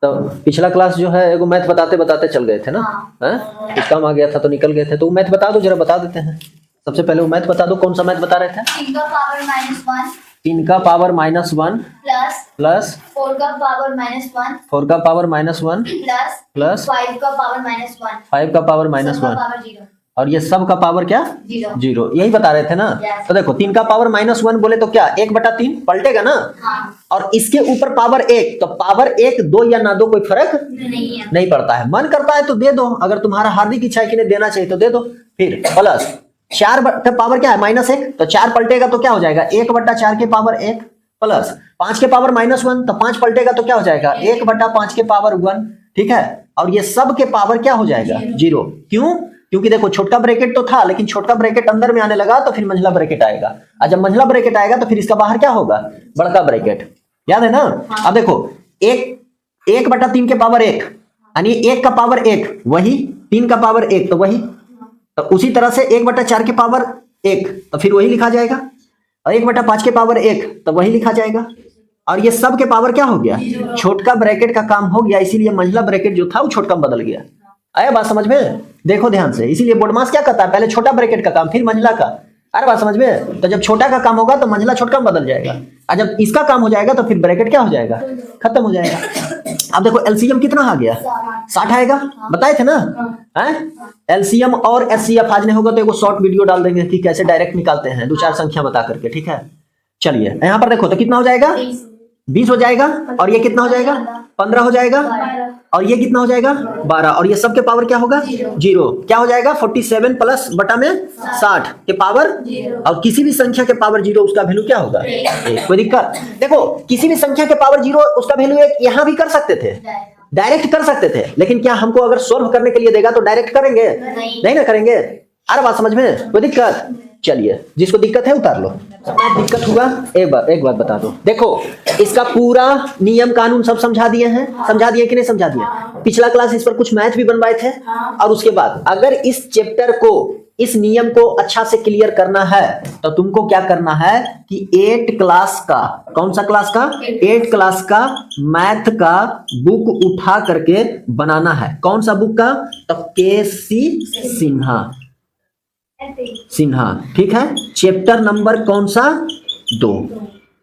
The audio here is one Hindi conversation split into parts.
तो पिछला क्लास जो है एगो मैथ बताते बताते चल गए थे ना, हैं? कुछ काम आ गया था तो निकल गए थे। तो वो मैथ बता दो, जरा बता देते हैं। सबसे पहले वो मैथ बता दो, कौन सा मैथ बता रहे थे? 3 का पावर -1 3 का पावर -1 प्लस 4 का पावर -1 4 का पावर -1 प्लस 5 का पावर -1 5 का पावर -1 पावर 0 और ये सब का पावर क्या? 0। यही बता रहे थे ना। Yes. तो देखो 3 का पावर -1 बोले तो क्या 1/3 पलटेगा ना। हाँ। और इसके ऊपर पावर 1, तो पावर 1 दो या ना दो कोई फर्क नहीं पड़ता है। मन करता है तो दे दो, अगर तुम्हारा हार्दिक इच्छा है कि नहीं देना चाहिए तो दे दो। फिर प्लस 4 का पावर क्या है? -1, तो 4 पलटेगा तो क्या हो जाएगा? 1/4 के पावर 1 प्लस 5 के पावर -1, तो 5 पलटेगा तो क्या हो जाएगा? 1/5 के पावर 1। ठीक है, और ये सब के पावर क्या हो जाएगा? 0। क्यों? क्योंकि देखो छोटा ब्रैकेट तो था, लेकिन छोटा ब्रैकेट अंदर में आने लगा तो फिर मंझला ब्रैकेट आएगा, और जब मंझला ब्रैकेट आएगा तो फिर इसका बाहर क्या होगा? बड़का ब्रैकेट। याद है ना? अब देखो 1/3 के पावर 1 यानी 1 का पावर 1 वही, 3 का पावर 1 तो वही, तो उसी तरह से 1/4 के पावर 1 तो फिर वही लिखा जाएगा, और 1/5 के पावर 1 तो वही लिखा जाएगा। और ये सब के पावर क्या हो गया? छोटका ब्रैकेट का काम हो गया, इसीलिए मंझला ब्रैकेट जो था वो छोटका बदल गया। आया बात समझ में? देखो ध्यान से, इसीलिए बोर्डमास क्या करता है? पहले छोटा ब्रैकेट का काम फिर मंझला का। अरे बात समझ में? तो जब छोटा का काम होगा तो मंझला छोटका में बदल जाएगा, और जब इसका काम हो जाएगा तो फिर ब्रैकेट क्या हो जाएगा? खत्म हो जाएगा। अब देखो एलसीएम कितना आ गया? 60 आएगा, बताए थे ना? एलसीएम और एचसीएफ आज नहीं होगा तो एगो शॉर्ट वीडियो डाल देंगे कि कैसे डायरेक्ट निकालते हैं 2-4 संख्या बता करके। ठीक है, चलिए यहाँ पर देखो तो कितना हो जाएगा? 20 हो जाएगा, और ये कितना हो जाएगा? 15 हो जाएगा, और ये कितना हो जाएगा? 12, और ये सब के पावर क्या होगा? 0। क्या हो जाएगा? 47 प्लस बटा में 60 के पावर, और किसी भी संख्या के पावर 0 उसका वैल्यू क्या होगा? 1। कोई दिक्कत? देखो किसी भी संख्या के पावर 0 उसका वैल्यू 1 यहाँ भी कर सकते थे, डायरेक्ट कर सकते थे, लेकिन क्या हमको अगर सोल्व करने के लिए देगा तो डायरेक्ट करेंगे? नहीं ना करेंगे। अरे बात समझ में? कोई दिक्कत? चलिए, जिसको दिक्कत है उतार लो। दिक्कत हुआ एक बात बता दो। देखो इसका पूरा नियम कानून सब समझा दिए हैं, समझा दिए कि नहीं समझा दिए? पिछला क्लास इस पर कुछ मैथ भी बनवाए थे। और उसके बाद अगर इस चैप्टर को, इस नियम को अच्छा से क्लियर करना है तो तुमको क्या करना है कि 8 क्लास का, कौन सा क्लास का? 8 क्लास का मैथ का बुक उठा करके बनाना है। कौन सा बुक का? तो KC सिन्हा। ठीक है, चैप्टर नंबर कौन सा? 2।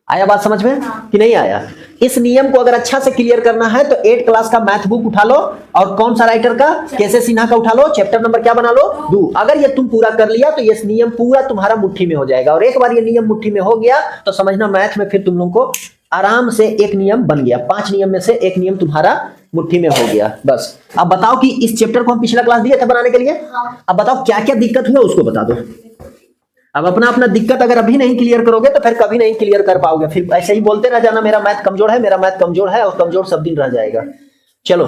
आया बात समझ में कि नहीं आया? इस नियम को अगर अच्छा से क्लियर करना है तो 8 क्लास का मैथ बुक उठा लो, और कौन सा राइटर का? KC सिन्हा का उठा लो। चैप्टर नंबर क्या बना लो? 2। अगर ये तुम पूरा कर लिया तो ये नियम पूरा तुम्हारा मुट्ठी में हो जाएगा, और एक बार ये नियम मुट्ठी में हो गया तो समझना मैथ में फिर तुम लोग को आराम से एक नियम बन गया। 5 नियम में से एक नियम तुम्हारा मुट्ठी में हो गया बस। अब बताओ कि इस चैप्टर को हम पिछला क्लास दिए थे बनाने के लिए। अब बताओ क्या क्या दिक्कत हुआ उसको बता दो। अब अपना दिक्कत अगर अभी नहीं क्लियर करोगे तो फिर कभी नहीं क्लियर कर पाओगे, फिर ऐसे ही बोलते रह जाना मेरा मैथ कमजोर है, मेरा मैथ कमजोर है, और कमजोर सब दिन रह जाएगा। चलो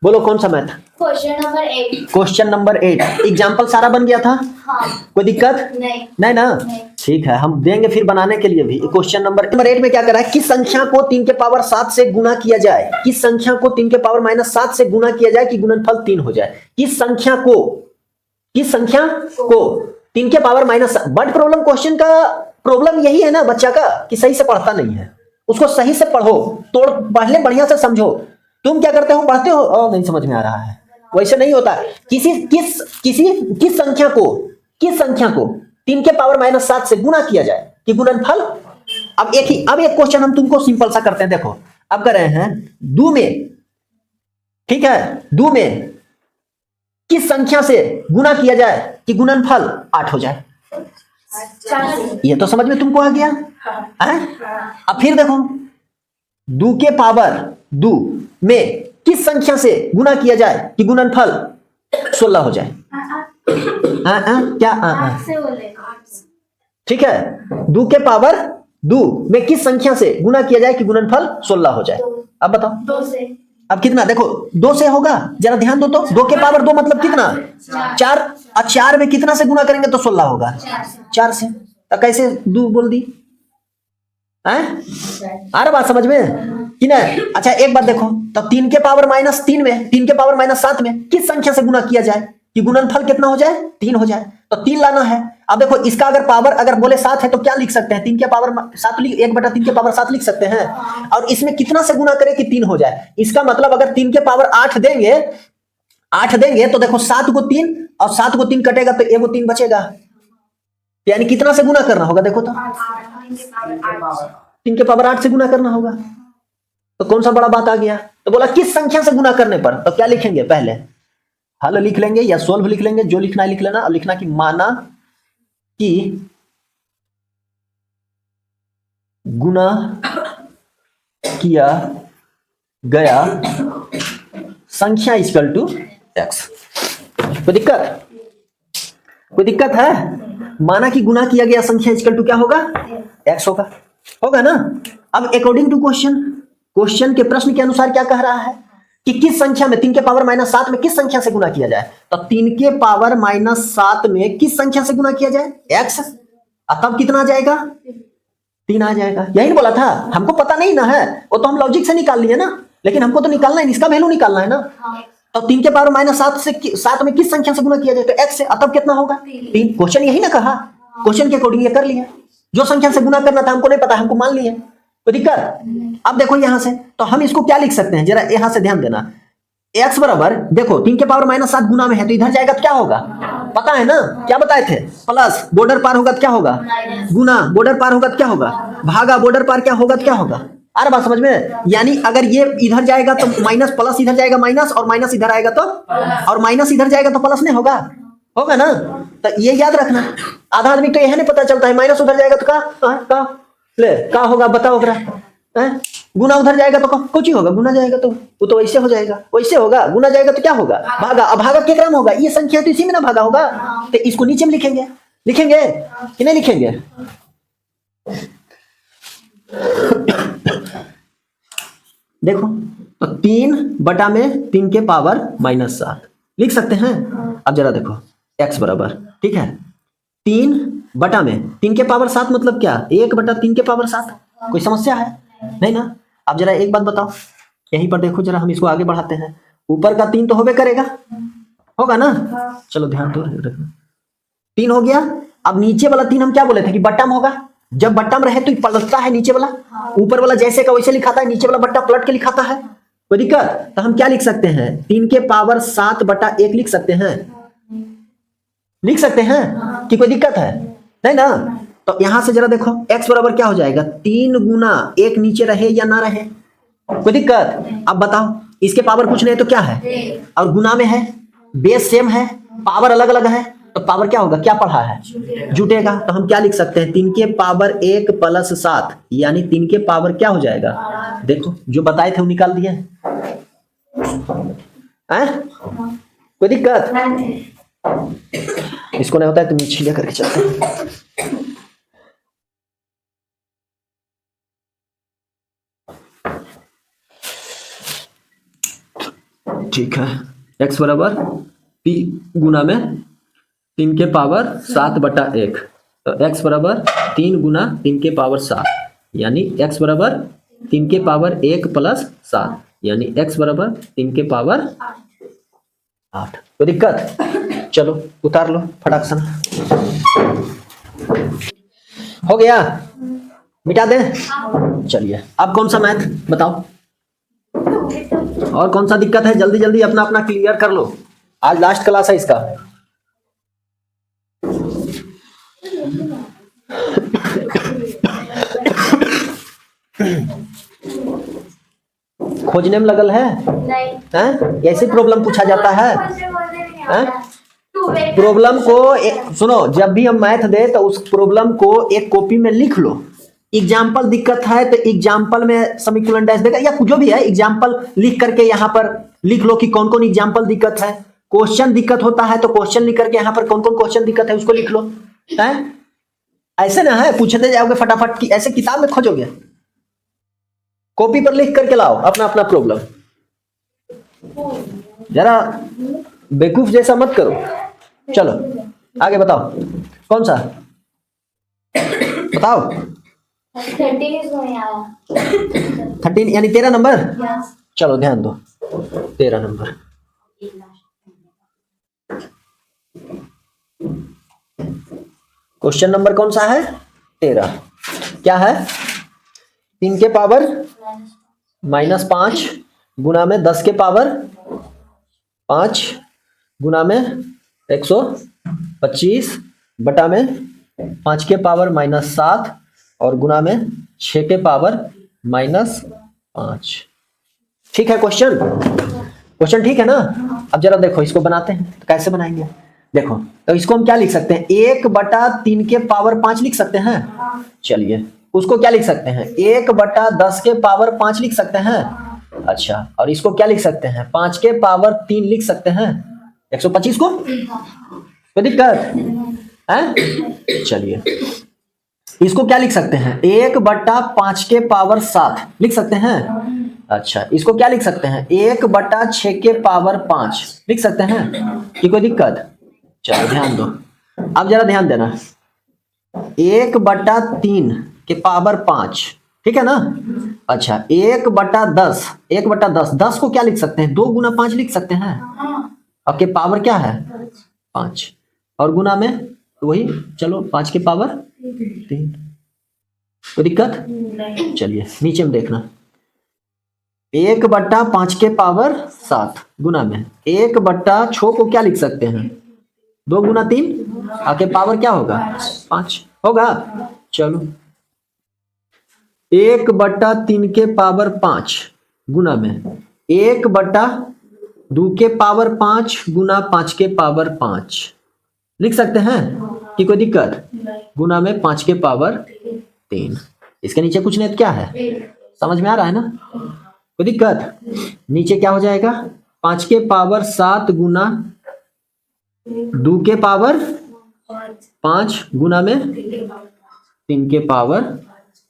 बोलो कौन सा मैथ? Question number 8। एग्जाम्पल सारा बन गया था? हाँ। कोई दिक्कत नहीं ना? ठीक है, हम देंगे फिर बनाने के लिए भी। क्वेश्चन नंबर 8 में क्या कर रहा है? किस संख्या को 3 के पावर 7 से गुना किया जाए? किस संख्या को 3 के पावर -7 से गुना किया जाए कि गुणनफल 3 हो जाए? किस संख्या को 3 के पावर -7। बट प्रॉब्लम, क्वेश्चन का प्रॉब्लम यही है ना बच्चा का कि सही से पढ़ता नहीं है। उसको सही से पढ़ो, तोड़ पहले बढ़िया से समझो। तुम क्या करते हो? पढ़ते हो नहीं समझ में आ रहा है, वैसे नहीं होता। किस संख्या को 3 के पावर -7 से गुना किया जाए कि गुणनफल। अब एक क्वेश्चन हम तुमको सिंपल सा करते हैं। देखो अब कर रहे हैं 2 में, ठीक है, 2 में किस संख्या से गुना किया जाए कि गुणनफल 8 हो जाए? ये तो समझ में तुमको आ गया है? अब फिर देखो 2 के पावर 2 में किस संख्या से गुना किया जाए कि गुणनफल 16 हो जाए? क्या? ठीक है, 2 के पावर 2 में किस संख्या से गुना किया जाए कि गुणनफल 16 हो जाए? अब बताओ 2 से। अब कितना? देखो 2 से होगा, जरा ध्यान दो तो। 2 के पावर 2 मतलब कितना? 4। और 4 में कितना से गुना करेंगे तो 16 होगा? 4 से। तो कैसे 2 बोल दी? अरे बात समझ में कि नहीं? अच्छा एक बात देखो, तो 3 के पावर -3 में, 3 के पावर -7 में किस संख्या से गुना किया जाए कि गुणनफल कितना हो जाए? 3 हो जाए। तो 3 लाना है। अब देखो इसका अगर पावर अगर बोले 7 है तो क्या लिख सकते हैं, 3 के पावर 7 1/3 के पावर 7 लिख सकते हैं। और इसमें कितना से गुना करें कि 3 हो जाए। इसका मतलब अगर 3 के पावर 8 देंगे तो देखो 7 को 3 और 7 को 3 कटेगा तो एगो 3 बचेगा, यानी कितना से गुना करना होगा देखो तो 3 के पावर 8 से गुना करना होगा। तो कौन सा बड़ा बात आ गया। तो बोला किस संख्या से गुना करने पर, तो क्या लिखेंगे, पहले हल लिख लेंगे या सोल्व लिख लेंगे, जो लिखना है लिख लेना। और लिखना कि माना कि गुना किया गया संख्या इक्वल टू एक्स। कोई दिक्कत है। माना कि गुना किया गया संख्या इक्वल टू क्या होगा, एक्स होगा ना। अब अकॉर्डिंग टू क्वेश्चन के प्रश्न के अनुसार क्या कह रहा है कि किस संख्या में 3 के पावर -7 में किस संख्या से गुना किया जाए। तो 3 के पावर -7 में किस संख्या से गुना किया जाए, एक्स। तब कितना आ जाएगा, 3 आ जाएगा। यही बोला था, हमको पता नहीं ना है, वो तो हम लॉजिक से निकाल लिए ना, लेकिन हमको तो निकालना है, इसका वैल्यू निकालना है ना। तो 3 के पावर -7 में किस संख्या से गुना किया जाए, तो एक्स से। तब कितना होगा, 3। क्वेश्चन यही ना कहा, क्वेश्चन के अकॉर्डिंग ये कर लिया। जो संख्या से गुना करना था हमको नहीं पता, हमको मान लिए। तो दिक्कत। अब देखो यहां से तो हम इसको क्या लिख सकते हैं, जरा यहां से ध्यान देना। x बराबर देखो 3 के पावर -7 गुना में है तो इधर जाएगा तो क्या होगा, पता है ना, क्या बताए थे, प्लस बॉर्डर पार होगा तो क्या होगा, गुना बॉर्डर पार होगा तो क्या होगा, भागा बॉर्डर पार क्या होगा तो क्या होगा। अरे बात समझ में। यानी अगर ये इधर जाएगा तो माइनस, प्लस इधर जाएगा माइनस, और माइनस इधर आएगा तो, और माइनस इधर जाएगा तो प्लस नहीं होगा ना। तो ये याद रखना। आधा आदमी तो यह नहीं पता चलता है, माइनस उधर जाएगा तो क्या होगा बताओ जरा। गुना उधर जाएगा तो कुछ ही होगा, गुना जाएगा तो वो तो वैसे हो जाएगा, वैसे होगा। गुना जाएगा तो क्या होगा, भागा। अब भागा क्या क्रम होगा, ये संख्या तो इसी में ना भागा होगा। तो इसको नीचे में लिखेंगे कि नहीं लिखेंगे। देखो तो 3/3 के पावर -7 लिख सकते हैं। अब जरा देखो x बराबर, ठीक है, 3/3 के पावर 7 मतलब क्या, 1/3 के पावर 7। कोई समस्या है नहीं ना। अब जरा एक बात बताओ, यहीं पर देखो जरा, हम इसको आगे बढ़ाते हैं। ऊपर का 3 तो होबे करेगा, होगा ना। चलो ध्यान दो, 3 हो गया। अब नीचे वाला 3 हम क्या बोले थे कि बट्टम होगा। जब बट्टम रहे तो पलटता है नीचे वाला, ऊपर वाला जैसे का वैसे लिखाता है, नीचे वाला बट्टा पलट के लिखाता है। कोई दिक्कत। तो हम क्या लिख सकते हैं, 3 के पावर 7/1 लिख सकते हैं कि कोई दिक्कत है नहीं ना। तो यहां से जरा देखो x बराबर क्या हो जाएगा, 3 गुना 1 नीचे रहे या ना रहे, कोई दिक्कत। अब बताओ इसके पावर कुछ नहीं तो क्या है, और गुना में है, बेस सेम है, पावर अलग अलग है, तो पावर क्या होगा, क्या पढ़ा है, जुटेगा। तो हम क्या लिख सकते हैं, 3 के पावर 1 + 7 यानी 3 के पावर क्या हो जाएगा, देखो जो बताए थे वो निकाल दिए हैं। कोई दिक्कत। इसको नहीं होता है तो नीचे ले करके चलते हैं। ठीक है, x बराबर p गुना में 3 के पावर 7/1, तो x बराबर 3 गुना 3 के पावर 7 यानी x बराबर 3 के पावर 1 + 7 यानी x बराबर 3 के पावर 8। कोई दिक्कत। चलो उतार लो फटाक से। हो गया, मिटा दें। चलिए अब कौन सा मैथ बताओ, और कौन सा दिक्कत है, जल्दी जल्दी अपना अपना क्लियर कर लो, आज लास्ट क्लास है इसका। खोजने में लगल है नहीं, ऐसी प्रॉब्लम पूछा जाता है। प्रॉब्लम को सुनो, जब भी हम मैथ दे तो उस प्रॉब्लम को एक कॉपी में लिख लो। एग्जाम्पल दिक्कत है तो एग्जाम्पल में सेमीकोलन डैश देगा, या जो भी है एग्जाम्पल लिख करके यहाँ पर लिख लो कि कौन कौन एग्जाम्पल दिक्कत है। क्वेश्चन दिक्कत होता है तो क्वेश्चन लिख करके यहाँ पर कौन कौन क्वेश्चन दिक्कत है उसको लिख लो। है ऐसे ना है, पूछते जाओगे फटाफट की, ऐसे किताब में खोजोगे, कॉपी पर लिख करके लाओ अपना अपना प्रॉब्लम। जरा बेवकूफ जैसा मत करो। चलो आगे बताओ, कौन सा बताओ। 13 यानी 13 नंबर। चलो ध्यान दो, 13 नंबर। क्वेश्चन नंबर कौन सा है? 13। क्या है? 3 के पावर -5 गुना में 10 के पावर 5 गुना में 125 बटा में 5 के पावर -7 और गुना में 6 के पावर -5। ठीक है क्वेश्चन ठीक है ना? अब जरा देखो इसको बनाते हैं तो कैसे बनाएंगे। देखो तो इसको हम क्या लिख सकते हैं? 1/3 के पावर 5 लिख सकते हैं। चलिए उसको क्या लिख सकते हैं? 1/10 के पावर 5 लिख सकते हैं। अच्छा, और इसको क्या लिख सकते हैं? 5 के पावर 3 लिख सकते हैं। 125 को कोई दिक्कत है? चलिए इसको क्या लिख सकते हैं? 1/5 के पावर 7 लिख सकते हैं। अच्छा, इसको क्या लिख सकते हैं? 1/6 के पावर 5 लिख सकते हैं। कि कोई दिक्कत? चलो ध्यान दो, अब जरा ध्यान देना। 1/3 के पावर 5, ठीक है ना? अच्छा, 1/10 10 को क्या लिख सकते हैं? 2 गुना 5 लिख सकते हैं। अब के पावर क्या है? 5 और गुना में वही, चलो 5 के पावर 3। कोई दिक्कत? चलिए नीचे में देखना, 1/5 के पावर 7 गुना में 1/6 को क्या लिख सकते हैं? 2 गुना 3 आके पावर क्या होगा? 5 होगा। चलो 1/3 के पावर 5 गुना में 1/2 के पावर 5 गुना 5 के पावर 5 लिख सकते हैं। कि कोई दिक्कत? गुना में 5 के पावर 3। इसके नीचे कुछ नहीं तो क्या है? समझ में आ रहा है ना? कोई दिक्कत? नीचे क्या हो जाएगा? 5 के पावर 7 गुना 2 के पावर 5 गुना में 3 के पावर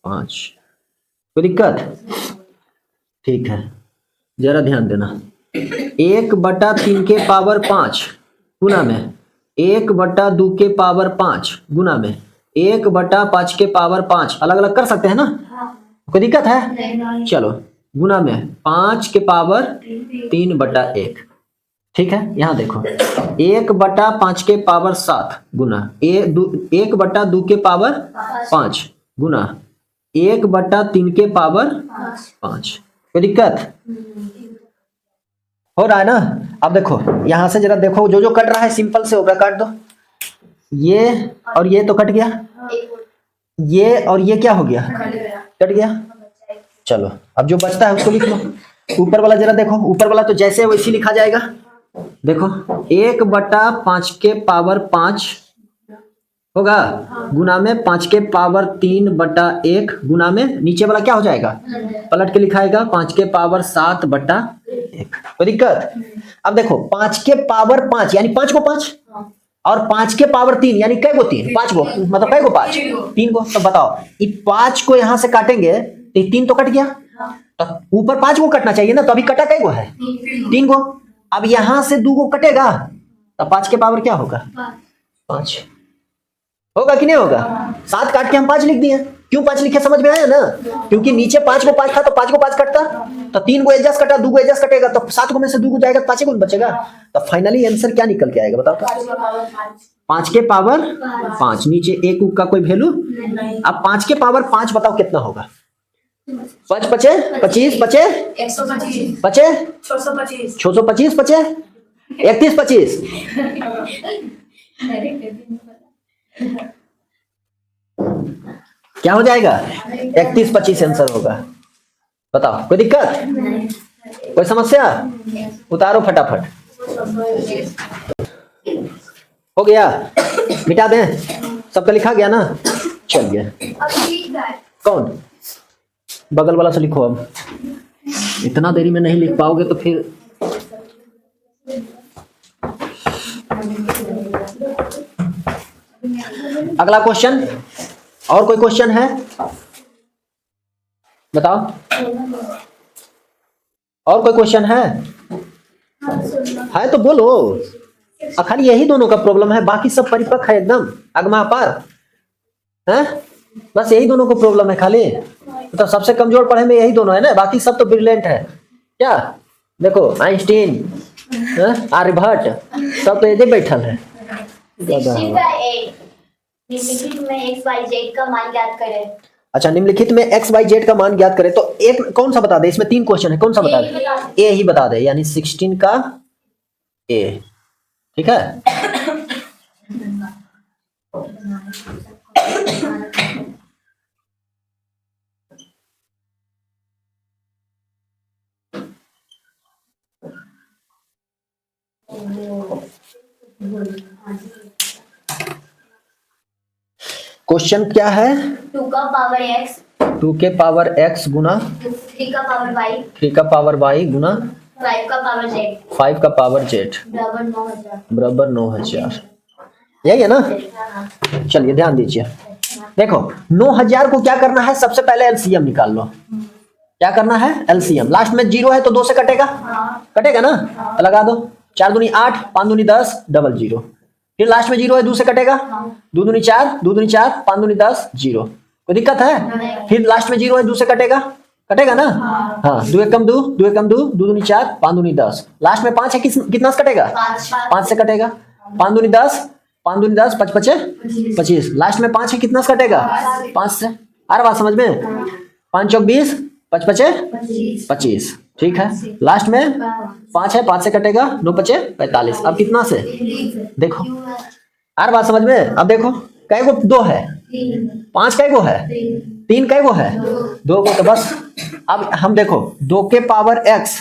5। कोई दिक्कत? ठीक है, जरा ध्यान देना। 1/3 के पावर 5 गुना में 1/2 के पावर 5 गुना में 1/5 के पावर 5 अलग अलग कर सकते हैं ना? कोई दिक्कत है? चलो गुना में 5 के पावर 3/1। ठीक है, यहां देखो 1/5 के पावर 7 गुना 1/2 के पावर 5 गुना 1/3 के पावर 5। कोई दिक्कत हो रहा है ना? अब देखो यहां से जरा देखो, जो जो कट रहा है सिंपल से होगा, काट दो। ये और ये तो कट गया, ये और ये क्या हो गया? कट गया। चलो अब जो बचता है उसको लिख लो। ऊपर वाला जरा देखो, ऊपर वाला तो जैसे वैसे लिखा जाएगा। देखो 1/5 के पावर 5 होगा गुना में 5 के पावर 3/1 गुना में नीचे वाला क्या हो जाएगा? पलट के लिखाएगा 5 के पावर 7/1। कोई दिक्कत? अब देखो 5 के पावर 5 यानी 5 को 5 और 5 के पावर 3 यानी कै को 3? 5 को, मतलब कै को 5? 3 को। तो बताओ ये 5 को यहां से काटेंगे तो 3 तो कट गया, तो ऊपर 5 को कटना चाहिए ना? तो अभी कटा कै को है? 3 को। अब यहां से 2 को कटेगा तो 5 के पावर क्या होगा? 5 होगा कि नहीं होगा? 7 काट के हम 5 लिख दिए। क्यों 5 लिखे समझ में आया ना? क्योंकि नीचे 5 को 5 था तो 5 को 5 कटता, तो 3 को एडजस्ट कटा, 2 को एडजस्ट कटेगा तो 7 को में से 2 को जाएगा तो 5 को बचेगा। तो फाइनली आंसर क्या निकल के आएगा बताओ तो? 5 के पावर 5, नीचे एक का कोई वैल्यू। अब 5 के पावर 5 बताओ कितना होगा? 5 पचे 25 पचे 125 पचे 625 625 पचे 31 25। क्या हो जाएगा? 31 25 आंसर होगा। बताओ कोई दिक्कत? कोई समस्या? उतारो फटाफट। हो गया? मिटा दें? सबका लिखा गया ना? चलिए कौन बगल वाला से लिखो। अब इतना देरी में नहीं लिख पाओगे तो फिर अगला क्वेश्चन। और कोई क्वेश्चन है? बताओ, और कोई क्वेश्चन है? है तो बोलो। खाली यही दोनों का प्रॉब्लम है, बाकी सब परिपक्व है एकदम अगमा पार है। बस यही दोनों को प्रॉब्लम है खाली। तो सबसे कमजोर पढ़े में यही दोनों है ना, बाकी सब तो ब्रिलियंट है। क्या देखो आइंस्टीन, आर्यभट्ट सब तो यही बैठल है। ज्यादा 16 है। का 8 निम्नलिखित में x y z का मान ज्ञात करें। अच्छा, निम्नलिखित में एक्स वाई जेड का मान ज्ञात करें, तो एक कौन सा बता दे, इसमें 3 क्वेश्चन है, कौन सा बता ए ही बता दे? ए ही बता दे, यानी 16 का ए। ठीक है, क्वेश्चन क्या है? 2 का पावर x 2 के पावर x गुना 3 का पावर y 3 का पावर y गुना 5 का पावर z 5 का पावर z बराबर 9000। बराबर 9000। यही है ना? चलिए ध्यान दीजिए, देखो 9000 को क्या करना है, सबसे पहले एलसीएम निकाल लो। क्या करना है? एलसीएम। लास्ट में 0 है तो 2 से कटेगा, कटेगा ना? तो लगा दो, 4 दूनी 8, 5 दूनी 10, डबल 0। फिर लास्ट में 0 है, 2 से कटेगा, 2 दूनी 4, 2 दूनी 4, 5 दूनी 10, 0। कोई दिक्कत है? फिर लास्ट में 0 है, 2 से कटेगा, कटेगा ना? हाँ, 2 एकम 2, 2 एकम 2, 2 दूनी 4, 5 दूनी 10। लास्ट में 5 है, कितना से कटेगा? 5 से कटेगा, 5 दूनी 10, 5 दूनी 10, 5 पचे 25। लास्ट में 5 है, कितना से कटेगा? 5 से। आ रहा बात समझ में? 5 चौक 20, 5 पचे 25। ठीक है, लास्ट में 5 है, 5 से कटेगा, 9 पचे 45। अब कितना से? देखो, आ रहा बात समझ में? अब देखो, कै गो 2 है, 5 कै गो है, 3 कै गो है, 2 को। तो बस अब हम देखो, 2 के पावर x,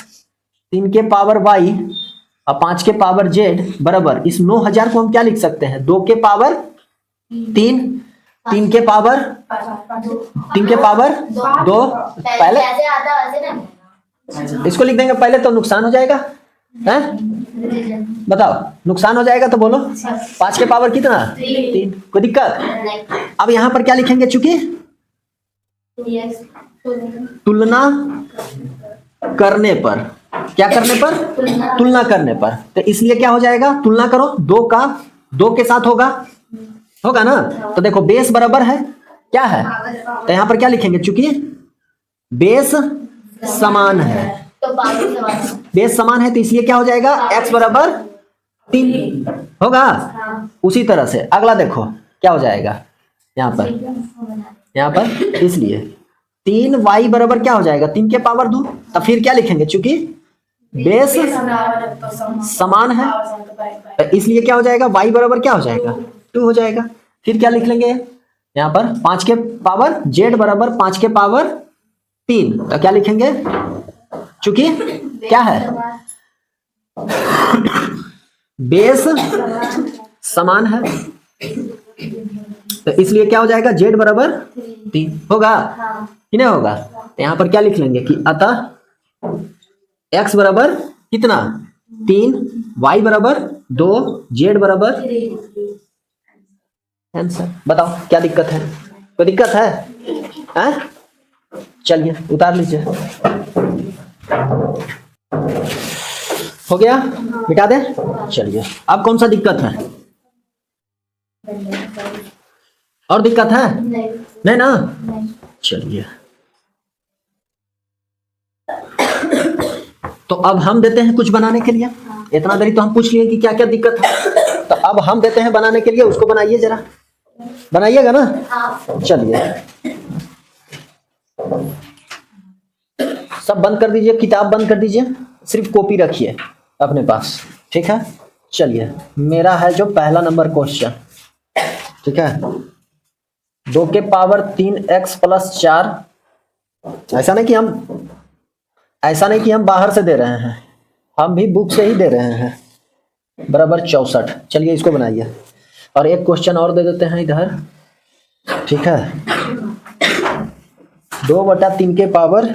3 के पावर y और 5 के पावर z बराबर, इस 9000 को हम क्या लिख सकते हैं? 2 के पावर 3, 3 के पावर 2। पहले ऐसे आता वैसे ना इसको लिख देंगे पहले, तो नुकसान हो जाएगा, हैं? बताओ, नुकसान हो जाएगा तो बोलो। 5 के पावर कितना? 3। कोई दिक्कत? अब यहाँ पर क्या लिखेंगे, चूंकि तुलना करने पर, क्या करने पर? तुलना करने पर, तो इसलिए क्या हो जाएगा? तुलना करो, 2 का 2 के साथ होगा, होगा ना? तो देखो, बेस बराबर है, क्या है? तो यहाँ पर क्या लिखेंगे, चूंकि बेस समान है, तो पावर समान है। बेस समान है, तो इसलिए क्या हो जाएगा? x बराबर 3 होगा। उसी तरह से अगला देखो क्या हो जाएगा, यहाँ पर इसलिए 3y बराबर क्या हो जाएगा? 3 के पावर 2। तब फिर क्या लिखेंगे, चूंकि बेस समान है, तो इसलिए क्या हो जाएगा? y बराबर क्या हो जाएगा? 2 हो जाएगा। फिर क्या लिख लेंगे यहाँ पर? 5 के पावर z बराबर 5 के पावर 3। तो क्या लिखेंगे, चूंकि क्या है? बेस समान है, तो इसलिए क्या हो जाएगा? z बराबर 3 होगा कि नहीं होगा? तो यहाँ पर क्या लिख लेंगे कि अतः x बराबर कितना? 3, y बराबर 2, z बराबर। आंसर बताओ, क्या दिक्कत है? कोई दिक्कत है? हैं? चलिए उतार लीजिए, हो गया, मिटा दे। चलिए, अब कौन सा दिक्कत है? और दिक्कत है? नहीं ना? चलिए, तो अब हम देते हैं कुछ बनाने के लिए। इतना देरी तो हम पूछ लिए कि क्या क्या दिक्कत है, तो अब हम देते हैं बनाने के लिए। उसको बनाइए, जरा बनाइएगा ना? चलिए, सब बंद कर दीजिए, किताब बंद कर दीजिए, सिर्फ कॉपी रखिए अपने पास। ठीक है, चलिए, मेरा है जो पहला नंबर क्वेश्चन। ठीक है, 2 के पावर 3x प्लस 4। ऐसा नहीं कि हम बाहर से दे रहे हैं, हम भी बुक से ही दे रहे हैं, बराबर 64। चलिए, इसको बनाइए। और एक क्वेश्चन और दे देते हैं इधर। ठीक है, 2/3 के पावर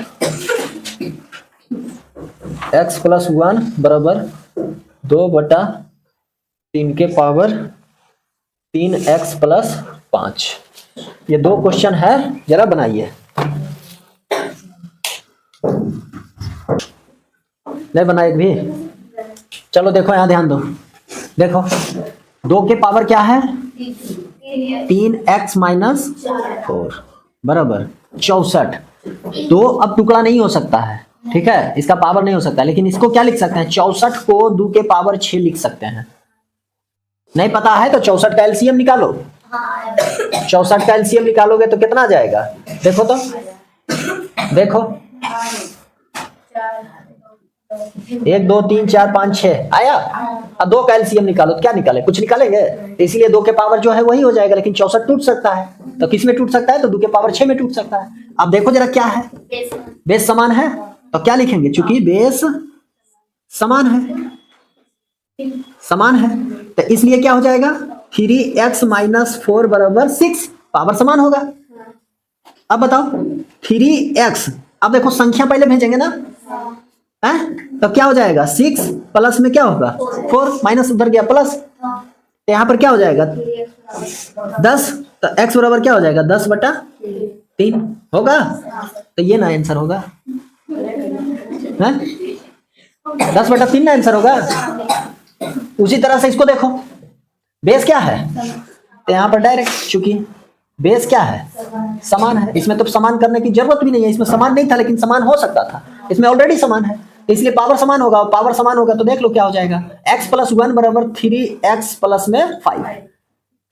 x प्लस 1 बराबर 2/3 के पावर 3x प्लस 5। ये 2 क्वेश्चन है, जरा बनाइए। नहीं बनाए भी? चलो देखो, यहाँ ध्यान दो। देखो, 2 के पावर क्या है? 3x माइनस 4 बराबर 64। 2 अब टुकड़ा नहीं हो सकता है, ठीक है, इसका पावर नहीं हो सकता, लेकिन इसको क्या लिख सकते हैं? 64 को 2 के पावर 6 लिख सकते हैं। नहीं पता है तो 64 का एलसीएम निकालो। हाँ 64 का एलसीएम निकालोगे तो कितना आ जाएगा? देखो तो, देखो 1 2 3 4 5 6 आया। अब 2 का एलसीएम निकालो तो क्या निकाले? कुछ निकालेंगे? इसीलिए 2 के पावर जो है वही हो जाएगा, लेकिन 64 टूट सकता है। तो किस में टूट सकता है? तो 2 के पावर 6 में टूट सकता है। अब देखो जरा क्या है, बेस समान है तो क्या लिखेंगे? चूंकि बेस समान है, समान है तो इसलिए क्या हो जाएगा? 3x - 4 बराबर 6, पावर समान होगा। अब बताओ 3x, अब देखो संख्या पहले भेजेंगे ना, हैं? तो क्या हो जाएगा? 6 प्लस में क्या होगा? 4, माइनस उधर गया प्लस, तो यहाँ पर क्या हो जाएगा? 10, तो x बराबर क्या हो जाएगा? 10/3 होगा। तो ये ना आंसर होगा, 10/3 ना आंसर होगा। उसी तरह से इसको देखो, बेस क्या है? तो यहाँ पर डायरेक्ट, चूंकि बेस क्या है? समान है। इसमें तो समान करने की जरूरत भी नहीं है, इसमें समान नहीं था लेकिन समान हो सकता था, इसमें ऑलरेडी समान है तो इसलिए पावर समान होगा। पावर समान होगा तो देख लो क्या हो जाएगा? x + 1 बराबर 3x प्लस में 5,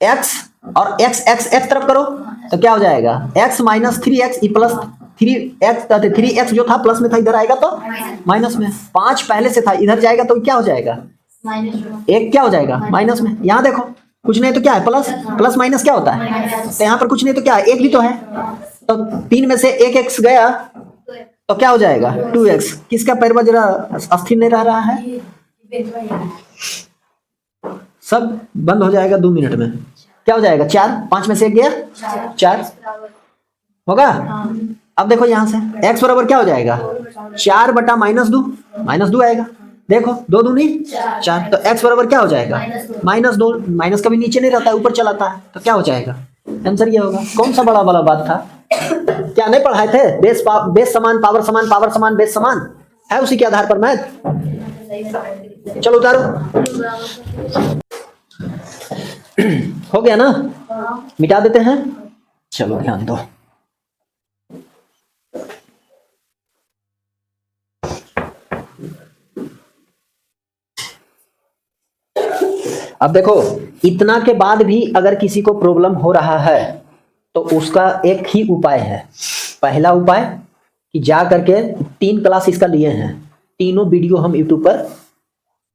x और x तरफ करो तो क्या हो जाएगा? x - 3x प्लस 3x जो था प्लस में था, इधर आएगा तो माइनस में। 5 पहले से था, इधर जाएगा तो क्या हो जाएगा? 1 क्या हो जाएगा? माइनस में। यहाँ देखो कुछ नहीं तो क्या है? प्लस, प्लस माइनस क्या होता है? तो यहाँ पर कुछ नहीं तो क्या है? 1 भी तो है, तो 3 में से 1 x गया तो क्या हो जाएगा? 2x। किसका पैरवा जरा अस्थिर नहीं रह रहा है? सब बंद हो जाएगा 2 मिनट में। क्या हो जाएगा? 4, 5 में से 1 गया 4 होगा। अब देखो यहाँ से x बराबर क्या हो जाएगा? 4/-2, -2 आएगा। देखो 2 दूनी 4, तो x बराबर क्या हो जाएगा? -2। माइनस कभी नीचे नहीं रहता है, ऊपर चलाता है, तो क्या हो जाएगा? आंसर ये होगा। कौन सा बड़ा वाला बात था? क्या नहीं पढ़ाए थे? बेस समान, पावर समान, पावर समान, बेस समान है, उसी के आधार पर मैथ। चलो उतारो। हो गया ना? मिटा देते हैं। चलो ध्यान दो। अब देखो, इतना के बाद भी अगर किसी को प्रॉब्लम हो रहा है तो उसका एक ही उपाय है। पहला उपाय कि जा करके 3 क्लास इसका लिए हैं, तीनों वीडियो हम यूट्यूब पर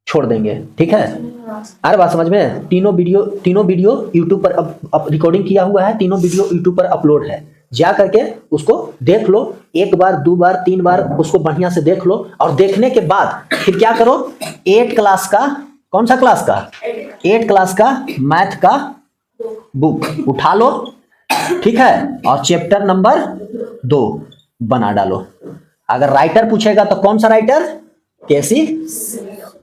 छोड़ देंगे, ठीक है? अरे बात समझ में? तीनों वीडियो यूट्यूब पर अब रिकॉर्डिंग किया हुआ है, तीनों वीडियो यूट्यूब पर अपलोड है। जा करके उसको देख लो, 1 बार 2 बार 3 बार उसको बढ़िया से देख लो, और देखने के बाद फिर क्या करो? 8 क्लास का, कौन सा क्लास का? 8 क्लास का मैथ का बुक उठा लो, ठीक है? और चैप्टर नंबर 2 बना डालो। अगर राइटर पूछेगा तो कौन सा राइटर? केसी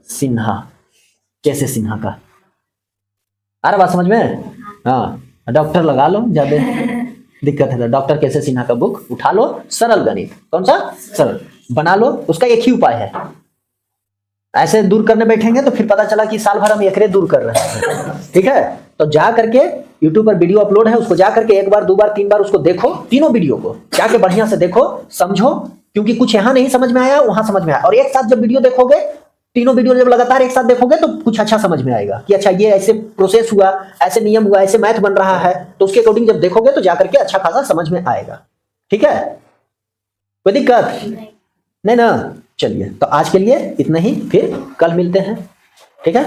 सिन्हा, कैसे सिन्हा का। अरे बात समझ में? हाँ, डॉक्टर लगा लो, ज्यादा दिक्कत है तो डॉक्टर कैसे सिन्हा का बुक उठा लो। सरल गणित, कौन सा? सरल बना लो। उसका एक ही उपाय है। ऐसे दूर करने बैठेंगे तो फिर पता चला कि साल भर हम एकरे दूर कर रहे हैं, ठीक है? तो जा करके यूट्यूब पर वीडियो अपलोड है, उसको जा करके 1 बार 2 बार 3 बार उसको देखो, तीनों वीडियो को जाके बढ़िया से देखो, समझो, क्योंकि कुछ यहाँ नहीं समझ में आया वहां समझ में आया। और एक साथ जब वीडियो देखोगे, तीनों वीडियो जब लगातार एक साथ देखोगे तो कुछ अच्छा समझ में आएगा कि अच्छा ये ऐसे प्रोसेस हुआ, ऐसे नियम हुआ, ऐसे मैथ बन रहा है, तो उसके अकॉर्डिंग जब देखोगे तो जाकर के अच्छा खासा समझ में आएगा, ठीक है? कोई दिक्कत नहीं ना? चलिए, तो आज के लिए इतना ही, फिर कल मिलते हैं, ठीक है?